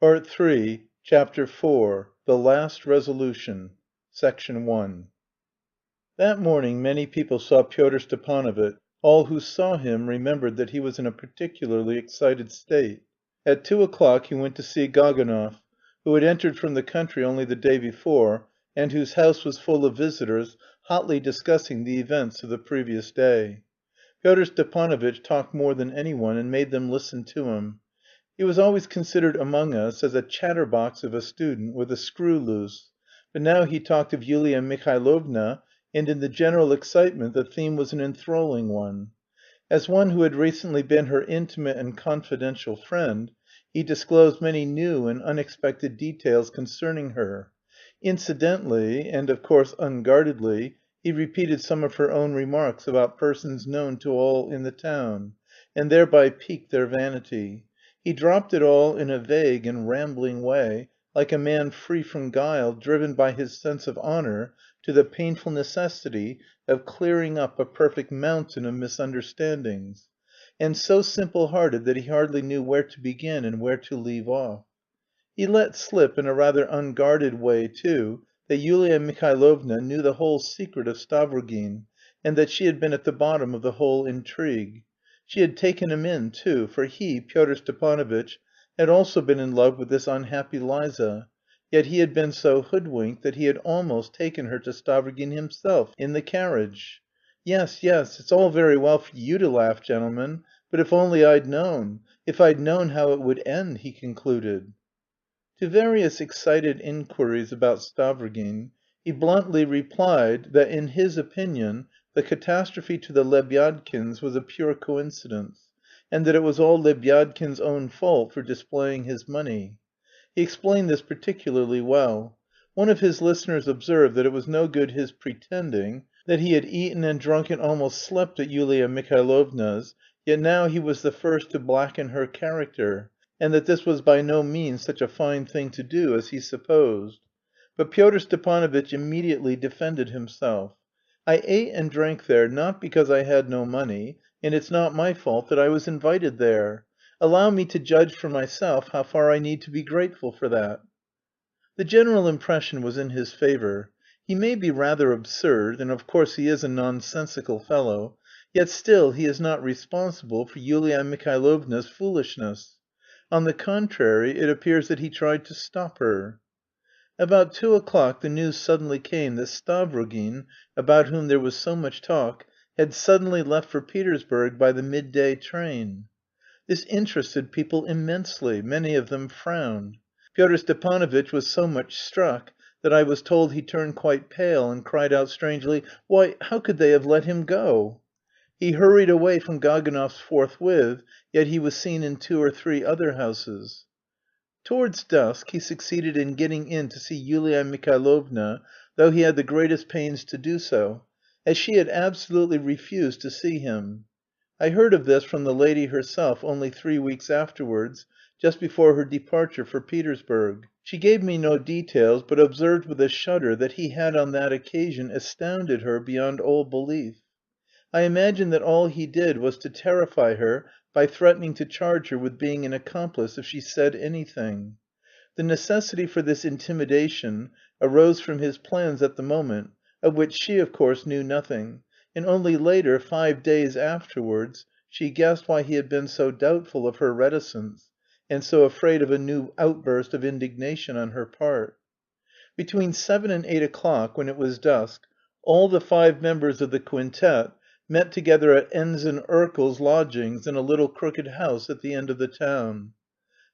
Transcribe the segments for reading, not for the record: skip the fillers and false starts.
Part 3, Chapter 4, The Last Resolution, Section 1. That morning many people saw Pyotr Stepanovitch. All who saw him remembered that he was in a particularly excited state. At 2 o'clock he went to see Gaganov, who had entered from the country only the day before, and whose house was full of visitors, hotly discussing the events of the previous day. Pyotr Stepanovitch talked more than any one, and made them listen to him. He was always considered among us as a chatterbox of a student with a screw loose, but now he talked of Yulia Mihailovna, and in the general excitement the theme was an enthralling one. As one who had recently been her intimate and confidential friend, he disclosed many new and unexpected details concerning her. Incidentally, and of course unguardedly, he repeated some of her own remarks about persons known to all in the town, and thereby piqued their vanity. He dropped it all in a vague and rambling way, like a man free from guile, driven by his sense of honour to the painful necessity of clearing up a perfect mountain of misunderstandings, and so simple-hearted that he hardly knew where to begin and where to leave off. He let slip in a rather unguarded way, too, that Yulia Mihailovna knew the whole secret of Stavrogin, and that she had been at the bottom of the whole intrigue. She had taken him in, too, for he, Pyotr Stepanovitch, had also been in love with this unhappy Liza, yet he had been so hoodwinked that he had almost taken her to Stavrogin himself, in the carriage. "Yes, yes, it's all very well for you to laugh, gentlemen, but if only I'd known, if I'd known how it would end," he concluded. To various excited inquiries about Stavrogin, he bluntly replied that, in his opinion, the catastrophe to the Lebyadkins was a pure coincidence, and that it was all Lebyadkin's own fault for displaying his money. He explained this particularly well. One of his listeners observed that it was no good his pretending, that he had eaten and drunk and almost slept at Yulia Mihailovna's, yet now he was the first to blacken her character, and that this was by no means such a fine thing to do as he supposed. But Pyotr Stepanovitch immediately defended himself. "I ate and drank there, not because I had no money, and it's not my fault that I was invited there. Allow me to judge for myself how far I need to be grateful for that." The general impression was in his favour. He may be rather absurd, and of course he is a nonsensical fellow, yet still he is not responsible for Yulia Mihailovna's foolishness. On the contrary, it appears that he tried to stop her. About 2 o'clock the news suddenly came that Stavrogin, about whom there was so much talk, had suddenly left for Petersburg by the midday train. This interested people immensely; many of them frowned. Pyotr Stepanovitch was so much struck that I was told he turned quite pale and cried out strangely, "Why, how could they have let him go?" He hurried away from Gaganov's forthwith, yet he was seen in 2 or 3 other houses. Towards dusk he succeeded in getting in to see Yulia Mihailovna, though he had the greatest pains to do so, as she had absolutely refused to see him. I heard of this from the lady herself only 3 weeks afterwards, just before her departure for Petersburg. She gave me no details, but observed with a shudder that he had on that occasion astounded her beyond all belief. I imagine that all he did was to terrify her by threatening to charge her with being an accomplice if she said anything. The necessity for this intimidation arose from his plans at the moment, of which she, of course, knew nothing, and only later, 5 days afterwards, she guessed why he had been so doubtful of her reticence, and so afraid of a new outburst of indignation on her part. Between 7 and 8 o'clock, when it was dusk, all the 5 members of the quintet met together at Ensign Urkel's lodgings in a little crooked house at the end of the town.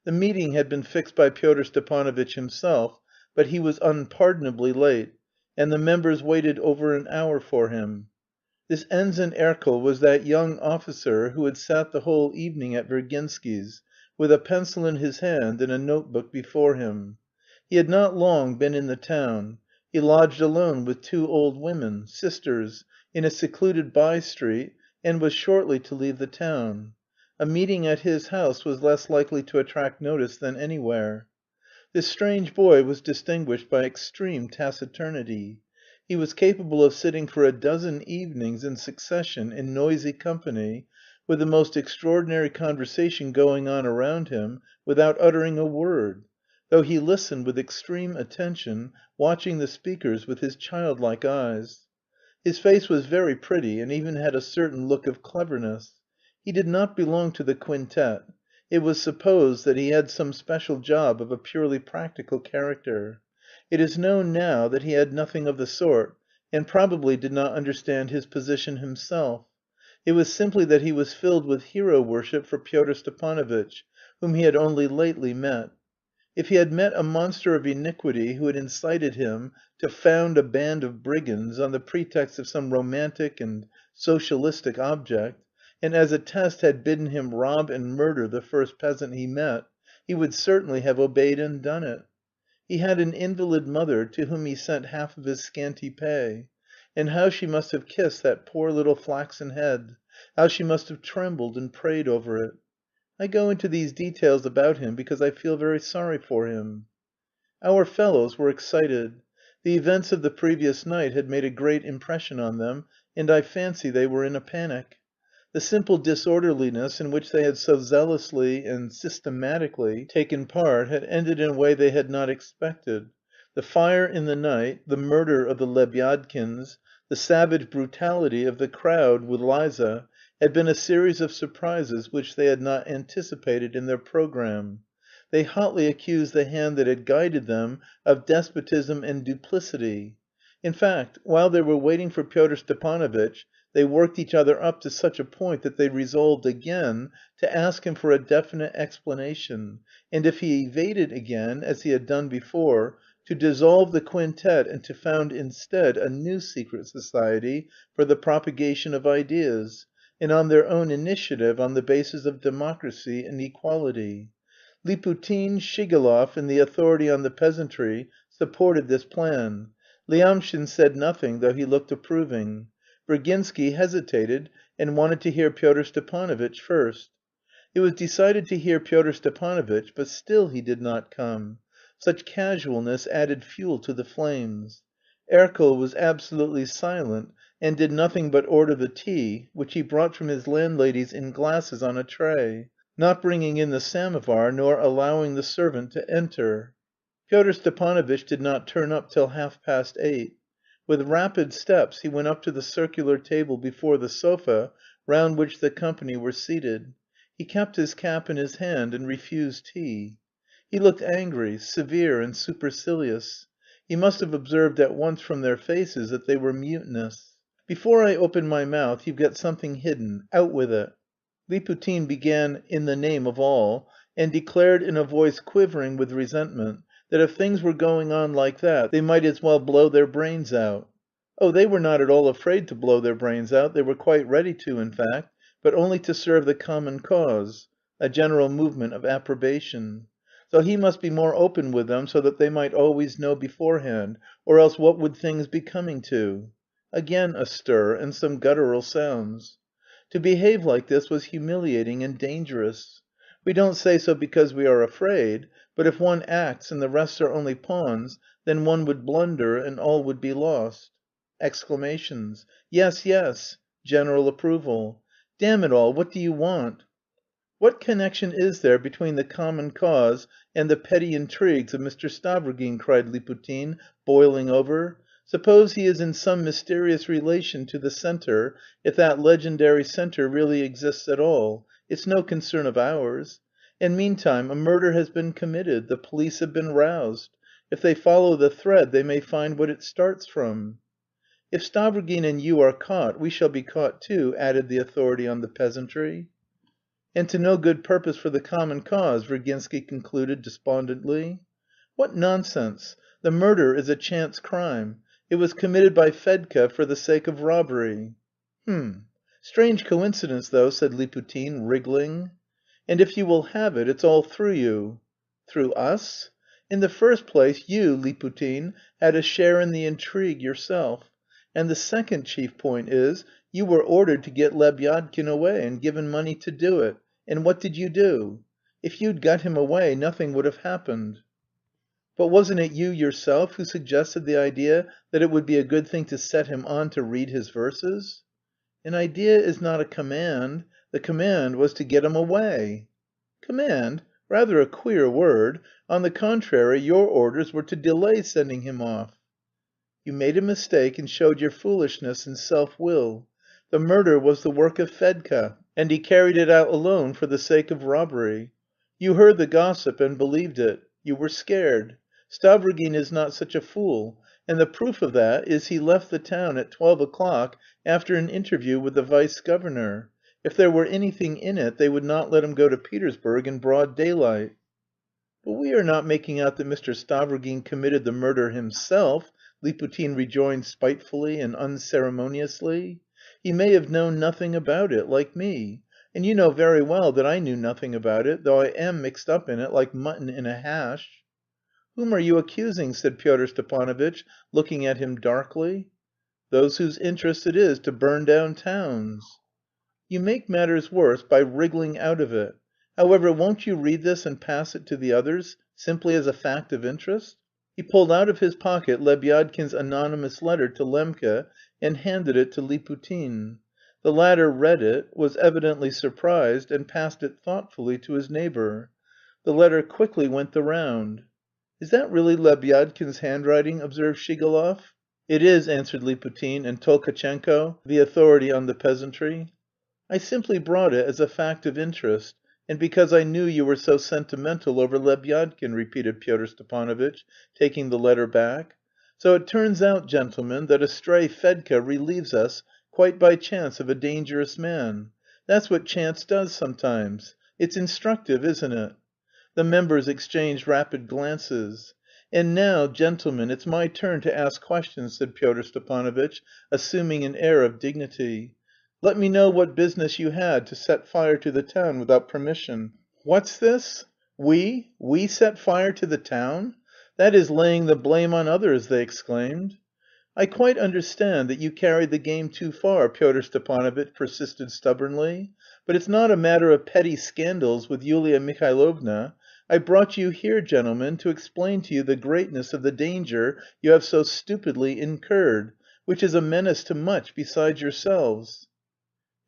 The meeting had been fixed by Pyotr Stepanovitch himself, but he was unpardonably late, and the members waited over an hour for him. This Ensign Erkel was that young officer who had sat the whole evening at Virginsky's, with a pencil in his hand and a notebook before him. He had not long been in the town. He lodged alone with 2 old women, sisters, in a secluded by-street, and was shortly to leave the town. A meeting at his house was less likely to attract notice than anywhere. This strange boy was distinguished by extreme taciturnity. He was capable of sitting for a dozen evenings in succession in noisy company, with the most extraordinary conversation going on around him, without uttering a word. though he listened with extreme attention, watching the speakers with his childlike eyes. His face was very pretty, and even had a certain look of cleverness. He did not belong to the quintet; it was supposed that he had some special job of a purely practical character. It is known now that he had nothing of the sort, and probably did not understand his position himself. It was simply that he was filled with hero worship for Pyotr Stepanovitch, whom he had only lately met. If he had met a monster of iniquity who had incited him to found a band of brigands on the pretext of some romantic and socialistic object, and as a test had bidden him rob and murder the first peasant he met, he would certainly have obeyed and done it. He had an invalid mother to whom he sent half of his scanty pay. And how she must have kissed that poor little flaxen head! How she must have trembled and prayed over it! I go into these details about him because I feel very sorry for him. Our fellows were excited. The events of the previous night had made a great impression on them, and I fancy they were in a panic. The simple disorderliness in which they had so zealously and systematically taken part had ended in a way they had not expected. The fire in the night, the murder of the Lebyadkins, the savage brutality of the crowd with Liza, had been a series of surprises which they had not anticipated in their programme. They hotly accused the hand that had guided them of despotism and duplicity. In fact, while they were waiting for Pyotr Stepanovitch, they worked each other up to such a point that they resolved again to ask him for a definite explanation, and if he evaded again, as he had done before, to dissolve the quintet and to found instead a new secret society for the propagation of ideas, and on their own initiative on the basis of democracy and equality. Liputin, Shigalov, and the authority on the peasantry supported this plan. Lyamshin said nothing, though he looked approving. Virginsky hesitated, and wanted to hear Pyotr Stepanovitch first. It was decided to hear Pyotr Stepanovitch, but still he did not come. Such casualness added fuel to the flames. Erkel was absolutely silent, and did nothing but order the tea, which he brought from his landlady's in glasses on a tray, not bringing in the samovar, nor allowing the servant to enter. Pyotr Stepanovitch did not turn up till 8:30. With rapid steps he went up to the circular table before the sofa, round which the company were seated. He kept his cap in his hand and refused tea. He looked angry, severe, and supercilious. He must have observed at once from their faces that they were mutinous. "Before I open my mouth you've got something hidden. Out with it." Liputin began "in the name of all," and declared in a voice quivering with resentment that if things were going on like that they might as well blow their brains out. Oh, they were not at all afraid to blow their brains out, they were quite ready to, in fact, but only to serve the common cause (a general movement of approbation). So he must be more open with them so that they might always know beforehand, or else what would things be coming to? Again a stir, and some guttural sounds. To behave like this was humiliating and dangerous. We don't say so because we are afraid, but if one acts and the rest are only pawns, then one would blunder and all would be lost. Exclamations. "Yes, yes." General approval. "Damn it all, what do you want?" "What connection is there between the common cause and the petty intrigues of Mr. Stavrogin?" cried Liputin, boiling over. "Suppose he is in some mysterious relation to the centre, if that legendary centre really exists at all, it's no concern of ours. And meantime a murder has been committed, the police have been roused. If they follow the thread they may find what it starts from." "If Stavrogin and you are caught, we shall be caught too," added the authority on the peasantry. "And to no good purpose for the common cause," Virginsky concluded despondently. "What nonsense! The murder is a chance crime. It was committed by Fedka for the sake of robbery." "H'm. Strange coincidence, though," said Liputin, wriggling. "And if you will have it, it's all through you." "Through us?" "In the first place, you, Liputin, had a share in the intrigue yourself. And the second chief point is, you were ordered to get Lebyadkin away, and given money to do it. And what did you do? If you'd got him away nothing would have happened." "But wasn't it you yourself who suggested the idea that it would be a good thing to set him on to read his verses?" "An idea is not a command. The command was to get him away." "Command? Rather a queer word. On the contrary, your orders were to delay sending him off." "You made a mistake and showed your foolishness and self will. The murder was the work of Fedka, and he carried it out alone for the sake of robbery. You heard the gossip and believed it. You were scared. Stavrogin is not such a fool, and the proof of that is he left the town at 12 o'clock after an interview with the vice governor. If there were anything in it they would not let him go to Petersburg in broad daylight." "But we are not making out that Mr. Stavrogin committed the murder himself," Liputin rejoined spitefully and unceremoniously. "He may have known nothing about it, like me. And you know very well that I knew nothing about it, though I am mixed up in it like mutton in a hash." "Whom are you accusing?" said Pyotr Stepanovitch, looking at him darkly. "Those whose interest it is to burn down towns." "You make matters worse by wriggling out of it. However, won't you read this and pass it to the others, simply as a fact of interest?" He pulled out of his pocket Lebyadkin's anonymous letter to Lembke and handed it to Liputin. The latter read it, was evidently surprised, and passed it thoughtfully to his neighbour. The letter quickly went the round. "Is that really Lebyadkin's handwriting?" observed Shigalov. "It is," answered Liputin and Tolkatchenko, the authority on the peasantry. "I simply brought it as a fact of interest, and because I knew you were so sentimental over Lebyadkin," repeated Pyotr Stepanovitch, taking the letter back. "So it turns out, gentlemen, that a stray Fedka relieves us, quite by chance, of a dangerous man. That's what chance does sometimes. It's instructive, isn't it?" The members exchanged rapid glances. "And now, gentlemen, it's my turn to ask questions," said Pyotr Stepanovitch, assuming an air of dignity. "Let me know what business you had to set fire to the town without permission." "What's this? We set fire to the town? That is laying the blame on others," they exclaimed. "I quite understand that you carried the game too far," Pyotr Stepanovitch persisted stubbornly. "But it's not a matter of petty scandals with Yulia Mihailovna. I brought you here, gentlemen, to explain to you the greatness of the danger you have so stupidly incurred, which is a menace to much besides yourselves."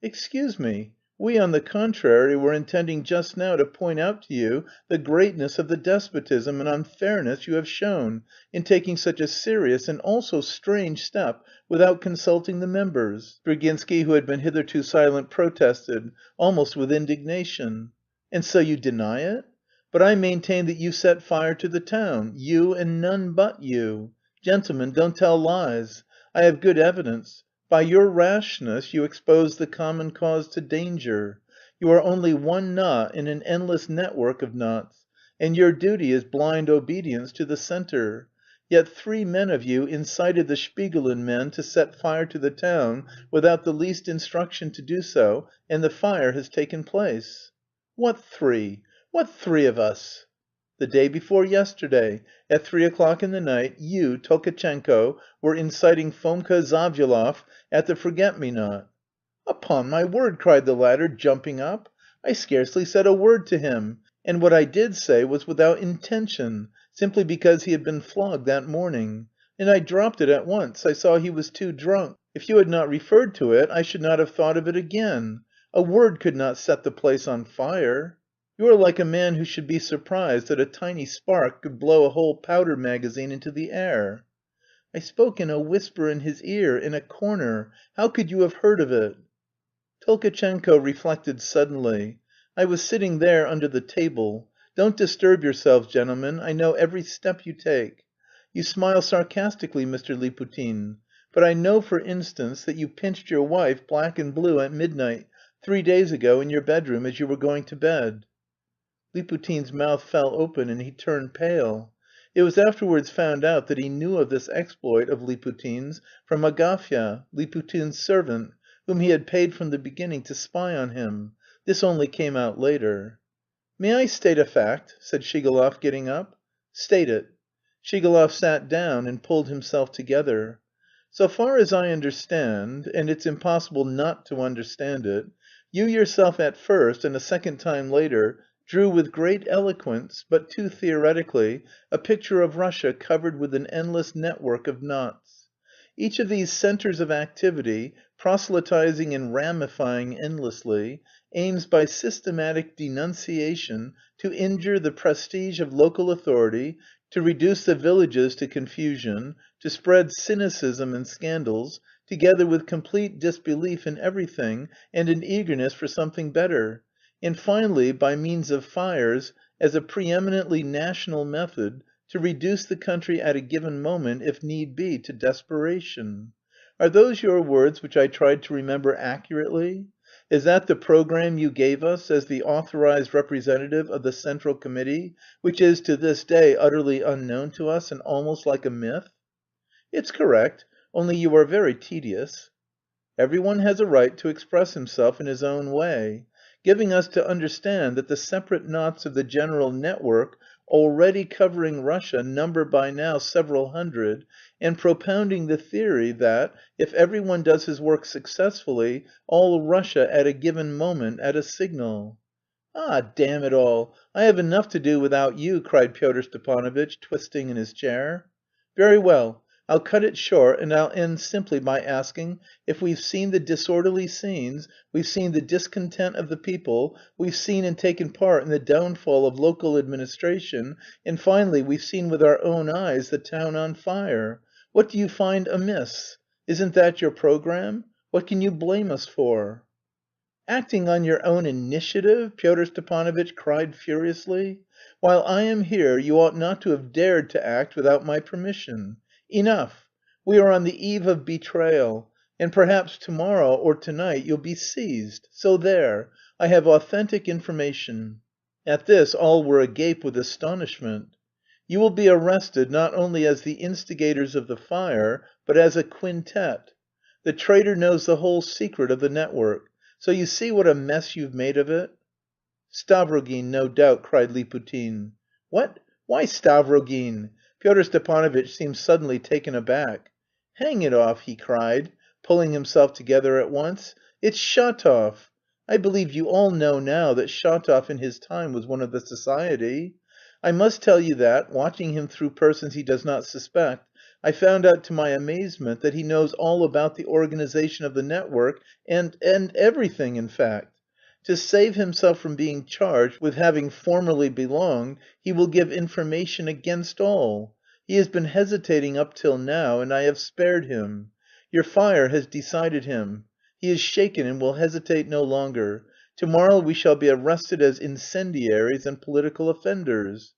"Excuse me, we, on the contrary, were intending just now to point out to you the greatness of the despotism and unfairness you have shown in taking such a serious and also strange step without consulting the members," Virginsky, who had been hitherto silent, protested, almost with indignation. "And so you deny it? But I maintain that you set fire to the town, you and none but you. Gentlemen, don't tell lies. I have good evidence. By your rashness you expose the common cause to danger. You are only one knot in an endless network of knots, and your duty is blind obedience to the centre. Yet 3 men of you incited the Shpigulin men to set fire to the town without the least instruction to do so, and the fire has taken place." "What 3? What 3 of us?" "The day before yesterday, at 3 o'clock in the night, you, Tolkatchenko, were inciting Fomka Zavyalov at the Forget Me Not." "Upon my word," cried the latter, jumping up, "I scarcely said a word to him, and what I did say was without intention, simply because he had been flogged that morning. And I dropped it at once, I saw he was too drunk. If you had not referred to it, I should not have thought of it again. A word could not set the place on fire. You are like a man who should be surprised that a tiny spark could blow a whole powder magazine into the air." "I spoke in a whisper in his ear, in a corner. How could you have heard of it?" Tolkatchenko reflected suddenly. "I was sitting there under the table. Don't disturb yourselves, gentlemen, I know every step you take. You smile sarcastically, Mr. Liputin. But I know, for instance, that you pinched your wife black and blue at midnight 3 days ago in your bedroom as you were going to bed." Liputin's mouth fell open and he turned pale. It was afterwards found out that he knew of this exploit of Liputin's from Agafya, Liputin's servant, whom he had paid from the beginning to spy on him. This only came out later. "May I state a fact?" said Shigalov, getting up. "State it." Shigalov sat down and pulled himself together. "So far as I understand, and it's impossible not to understand it, you yourself at first, and a second time later, drew with great eloquence, but too theoretically, a picture of Russia covered with an endless network of knots. Each of these centers of activity, proselytizing and ramifying endlessly, aims by systematic denunciation to injure the prestige of local authority, to reduce the villages to confusion, to spread cynicism and scandals, together with complete disbelief in everything and an eagerness for something better, and finally, by means of fires, as a preeminently national method, to reduce the country at a given moment, if need be, to desperation. Are those your words which I tried to remember accurately? Is that the program you gave us as the authorized representative of the Central Committee, which is to this day utterly unknown to us and almost like a myth? It's correct, only you are very tedious. Every one has a right to express himself in his own way, giving us to understand that the separate knots of the general network already covering Russia number by now several hundred, and propounding the theory that, if every one does his work successfully, all Russia at a given moment at a signal. "Ah, damn it all! I have enough to do without you," cried Pyotr Stepanovitch, twisting in his chair. "Very well. I'll cut it short, and I'll end simply by asking if we've seen the disorderly scenes, we've seen the discontent of the people, we've seen and taken part in the downfall of local administration, and finally we've seen with our own eyes the town on fire. What do you find amiss? Isn't that your program? What can you blame us for?" "Acting on your own initiative?" Pyotr Stepanovitch cried furiously. "While I am here you ought not to have dared to act without my permission. Enough! We are on the eve of betrayal, and perhaps to morrow or to night you'll be seized. So there! I have authentic information." At this all were agape with astonishment. "You will be arrested not only as the instigators of the fire, but as a quintet. The traitor knows the whole secret of the network. So you see what a mess you've made of it." "Stavrogin, no doubt," cried Liputin. "What? Why Stavrogin?" Pyotr Stepanovitch seemed suddenly taken aback. "Hang it off," he cried, pulling himself together at once. "It's Shatov. I believe you all know now that Shatov in his time was one of the society. I must tell you that, watching him through persons he does not suspect, I found out to my amazement that he knows all about the organization of the network and everything, in fact. To save himself from being charged with having formerly belonged, he will give information against all. He has been hesitating up till now, and I have spared him. Your fire has decided him. He is shaken and will hesitate no longer. To-morrow we shall be arrested as incendiaries and political offenders."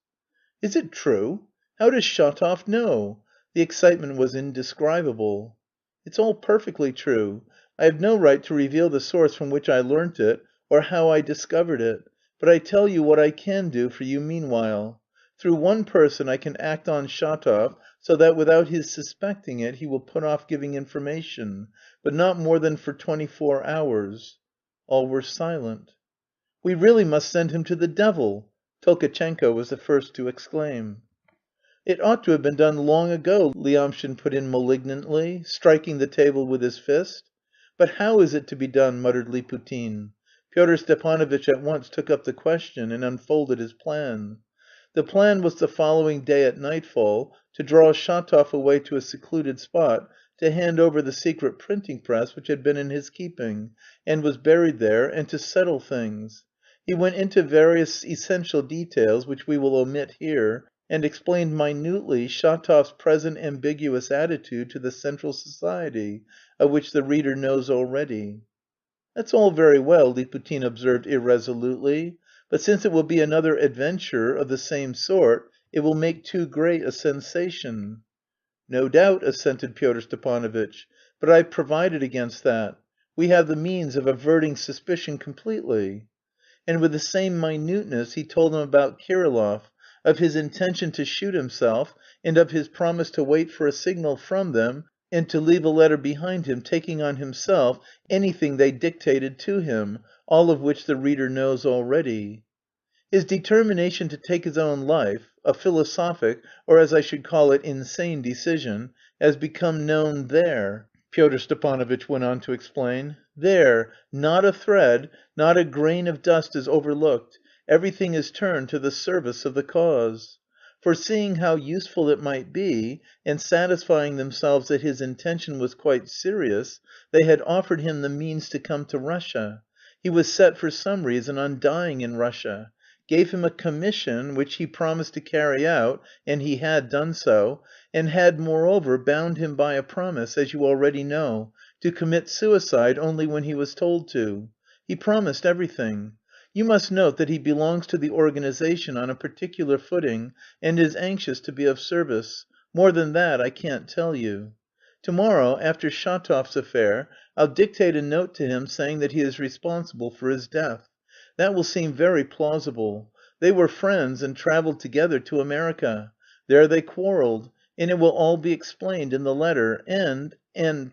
"Is it true? How does Shatov know?" The excitement was indescribable. "It's all perfectly true. I have no right to reveal the source from which I learnt it, or how I discovered it, but I tell you what I can do for you meanwhile. Through one person I can act on Shatov so that without his suspecting it he will put off giving information, but not more than for 24 hours." All were silent. "We really must send him to the devil!" Tolkatchenko was the first to exclaim. "It ought to have been done long ago," Lyamshin put in malignantly, striking the table with his fist. "But how is it to be done?" muttered Liputin. Pyotr Stepanovitch at once took up the question and unfolded his plan. The plan was the following day at nightfall to draw Shatov away to a secluded spot to hand over the secret printing press which had been in his keeping, and was buried there, and to settle things. He went into various essential details, which we will omit here, and explained minutely Shatov's present ambiguous attitude to the Central Society, of which the reader knows already. "That's all very well," Liputin observed irresolutely, "but since it will be another adventure of the same sort, it will make too great a sensation." "No doubt," assented Pyotr Stepanovitch, "but I've provided against that. We have the means of averting suspicion completely." And with the same minuteness he told them about Kirillov, of his intention to shoot himself, and of his promise to wait for a signal from them and to leave a letter behind him taking on himself anything they dictated to him, all of which the reader knows already. His determination to take his own life, a philosophic, or as I should call it, insane decision, has become known there, Pyotr Stepanovitch went on to explain. There, not a thread, not a grain of dust is overlooked, everything is turned to the service of the cause. Foreseeing how useful it might be, and satisfying themselves that his intention was quite serious, they had offered him the means to come to Russia. He was set for some reason on dying in Russia; gave him a commission, which he promised to carry out, and he had done so, and had moreover bound him by a promise, as you already know, to commit suicide only when he was told to. He promised everything. You must note that he belongs to the organisation on a particular footing, and is anxious to be of service. More than that I can't tell you. To morrow, after Shatov's affair, I'll dictate a note to him saying that he is responsible for his death. That will seem very plausible. They were friends, and travelled together to America. There they quarrelled, and it will all be explained in the letter, and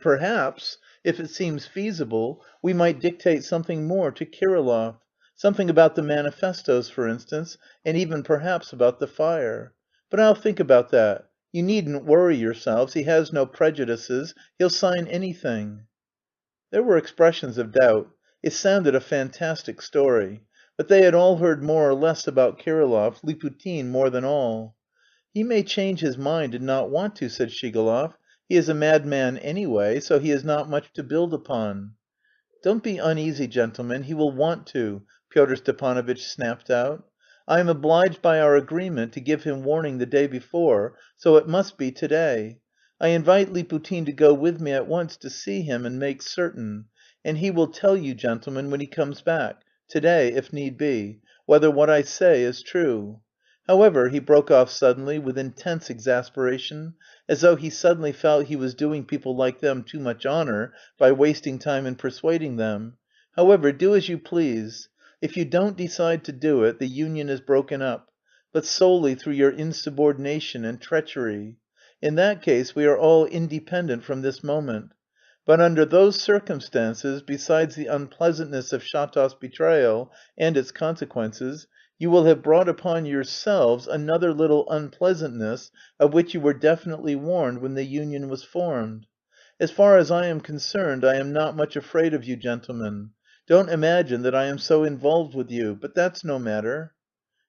perhaps, if it seems feasible, we might dictate something more to Kirillov. Something about the manifestoes, for instance, and even perhaps about the fire. But I'll think about that. You needn't worry yourselves, he has no prejudices, he'll sign anything." There were expressions of doubt. It sounded a fantastic story. But they had all heard more or less about Kirillov, Liputin more than all. "He may change his mind and not want to," said Shigalov. "He is a madman anyway, so he has not much to build upon." "Don't be uneasy, gentlemen, he will want to," Pyotr Stepanovitch snapped out. "I am obliged by our agreement to give him warning the day before, so it must be to day. I invite Liputin to go with me at once to see him and make certain, and he will tell you, gentlemen, when he comes back to day, if need be whether what I say is true. However," he broke off suddenly, with intense exasperation, as though he suddenly felt he was doing people like them too much honour by wasting time in persuading them, "however, do as you please. If you don't decide to do it, the union is broken up, but solely through your insubordination and treachery. In that case we are all independent from this moment. But under those circumstances, besides the unpleasantness of Shatov's betrayal and its consequences, you will have brought upon yourselves another little unpleasantness of which you were definitely warned when the union was formed. As far as I am concerned, I am not much afraid of you gentlemen. Don't imagine that I am so involved with you, but that's no matter."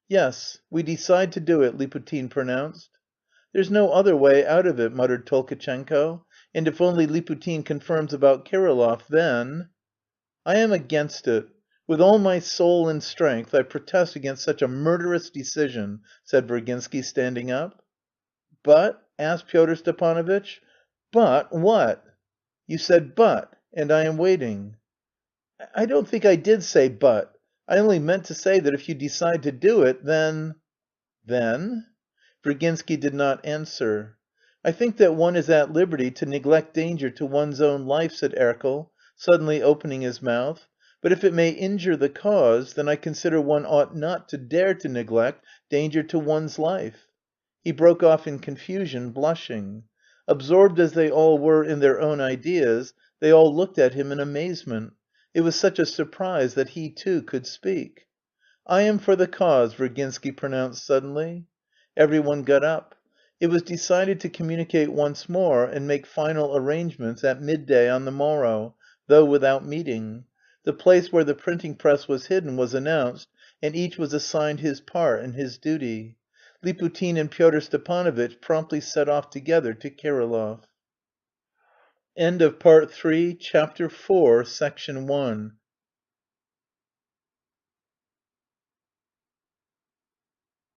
"Yes, we decide to do it," Liputin pronounced. "There's no other way out of it," muttered Tolkatchenko, "and if only Liputin confirms about Kirillov, then..." "I am against it. With all my soul and strength I protest against such a murderous decision," said Virginsky, standing up. "But?" asked Pyotr Stepanovitch. "But what?" "You said 'but,' and I am waiting." "I don't think I did say 'but.' I only meant to say that if you decide to do it, then..." "Then?" Virginsky did not answer. "I think that one is at liberty to neglect danger to one's own life," said Erkel, suddenly opening his mouth, "but if it may injure the cause, then I consider one ought not to dare to neglect danger to one's life." He broke off in confusion, blushing. Absorbed as they all were in their own ideas, they all looked at him in amazement. It was such a surprise that he too could speak. "I am for the cause," Virginsky pronounced suddenly. Every one got up. It was decided to communicate once more and make final arrangements at midday on the morrow, though without meeting. The place where the printing press was hidden was announced, and each was assigned his part and his duty. Liputin and Pyotr Stepanovitch promptly set off together to Kirillov. End of Part 3, Chapter 4, Section 1.